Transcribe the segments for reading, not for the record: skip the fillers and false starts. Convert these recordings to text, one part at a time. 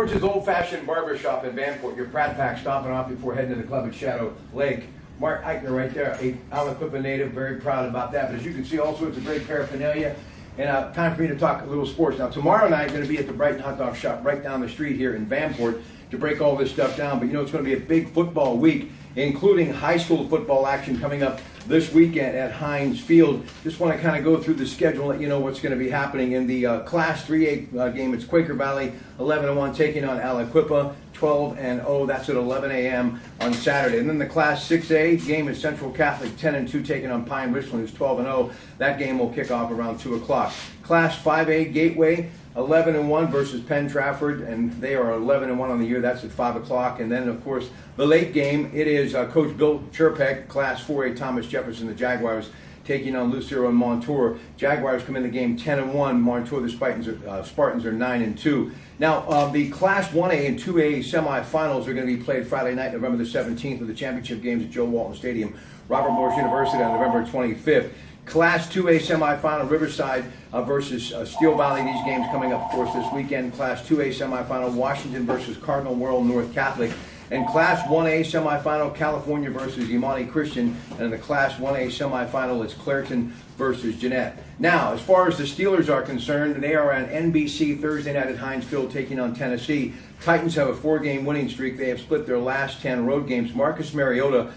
George's Old Fashioned Barbershop in Vanport. Your Pratte pack stopping off before heading to the club at Shadow Lake. Mark Eichner right there, a Aliquippa native, very proud about that. But as you can see, all sorts of great paraphernalia. And time for me to talk a little sports. Now, tomorrow night, I'm going to be at the Brighton Hot Dog Shop right down the street here in Vanport to break all this stuff down. But you know, it's going to be a big football week, including high school football action coming up this weekend at Heinz Field. Just want to kind of go through the schedule and let you know what's going to be happening in the Class 3A game. It's Quaker Valley 11-1 taking on Aliquippa 12-0. That's at 11 a.m. on Saturday. And then the Class 6A game is Central Catholic 10-2 taking on Pine Richland, who's 12-0. That game will kick off around 2 o'clock. Class 5A Gateway 11-1 versus Penn Trafford, and they are 11-1 on the year. That's at 5 o'clock. And then, of course, the late game, it is Coach Bill Cherpek, Class 4A Thomas Jefferson, the Jaguars, taking on Lucero and Montour. Jaguars come in the game 10-1. Montour, the Spartans are 9-2. Now, the Class 1A and 2A semifinals are going to be played Friday night, November the 17th, with the championship games at Joe Walton Stadium, Robert Morris University on November 25th. Class 2A semifinal, Riverside versus Steel Valley. These games coming up, of course, this weekend. Class 2A semifinal, Washington versus Cardinal World North Catholic. And Class 1A semifinal, California versus Imani Christian. And in the Class 1A semifinal, it's Clairton versus Jeanette. Now, as far as the Steelers are concerned, they are on NBC Thursday night at Heinz Field taking on Tennessee. Titans have a 4-game winning streak. They have split their last 10 road games. Marcus Mariota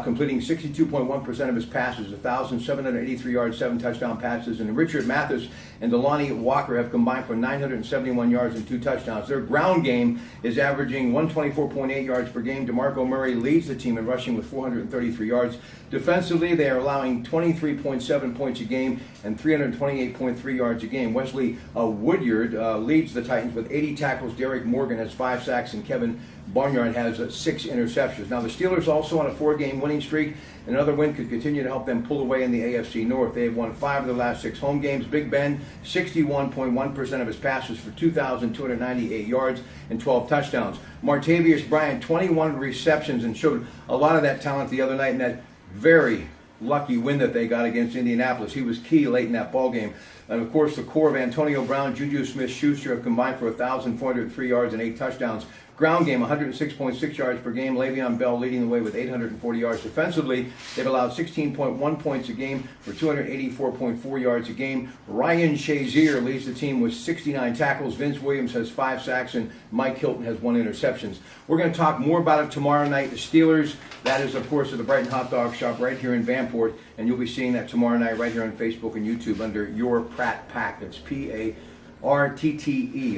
completing 62.1% of his passes, 1,783 yards, 7 touchdown passes. And Richard Mathis and Delani Walker have combined for 971 yards and 2 touchdowns. Their ground game is averaging 124.8 yards per game. DeMarco Murray leads the team in rushing with 433 yards. Defensively, they are allowing 23.7 points a game and 328.3 yards a game. Wesley Woodyard leads the Titans with 80 tackles. Derek Morgan has 5 sacks, and Kevin Barnyard has 6 interceptions. Now, the Steelers also on a 4-game winning streak. Another win could continue to help them pull away in the AFC North. They have won 5 of their last 6 home games. Big Ben, 61.1% of his passes for 2,298 yards and 12 touchdowns. Martavius Bryant, 21 receptions, and showed a lot of that talent the other night in that very lucky win that they got against Indianapolis. He was key late in that ball game. And of course, the core of Antonio Brown, Juju Smith-Schuster have combined for 1,403 yards and 8 touchdowns. Ground game, 106.6 yards per game. Le'Veon Bell leading the way with 840 yards. Defensively, they've allowed 16.1 points a game for 284.4 yards a game. Ryan Shazier leads the team with 69 tackles. Vince Williams has 5 sacks, and Mike Hilton has 1 interception. We're going to talk more about it tomorrow night. The Steelers, that is, of course, at the Brighton Hot Dog Shop right here in Vanport, and you'll be seeing that tomorrow night right here on Facebook and YouTube under Your Pratte Pack. That's P-A-RTTE.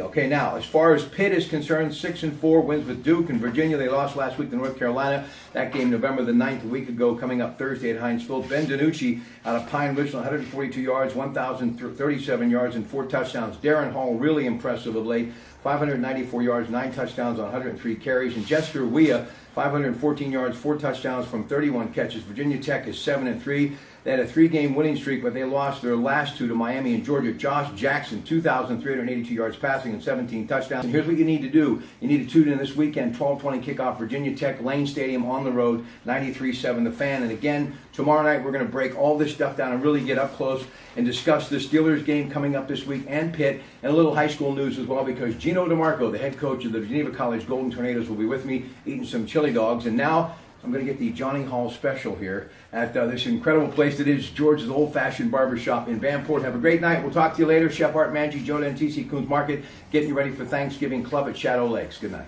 Okay, now, as far as Pitt is concerned, 6-4 wins with Duke and Virginia. They lost last week to North Carolina. That game November the 9th, a week ago, coming up Thursday at Heinz Field. Ben DiNucci out of Pine Richland, 142 yards, 1,037 yards, and 4 touchdowns. Darren Hall, really impressive of late, 594 yards, 9 touchdowns on 103 carries. And Jester Weah, 514 yards, 4 touchdowns from 31 catches. Virginia Tech is 7-3. They had a 3-game winning streak, but they lost their last 2 to Miami and Georgia. Josh Jackson, 2,382 yards passing and 17 touchdowns. And here's what you need to do. You need to tune in this weekend, 12:20 kickoff, Virginia Tech, Lane Stadium on the road, 93.7 The Fan. And again, tomorrow night we're going to break all this stuff down and really get up close and discuss the Steelers game coming up this week and Pitt, and a little high school news as well, because Gino DeMarco, the head coach of the Geneva College Golden Tornadoes, will be with me eating some chili dogs. And now I'm going to get the Johnny Hall special here at this incredible place that is George's Old Fashioned Barbershop in Vanport. Have a great night. We'll talk to you later. Chef Art Manji, Joe and TC Coons Market, getting you ready for Thanksgiving Club at Shadow Lakes. Good night.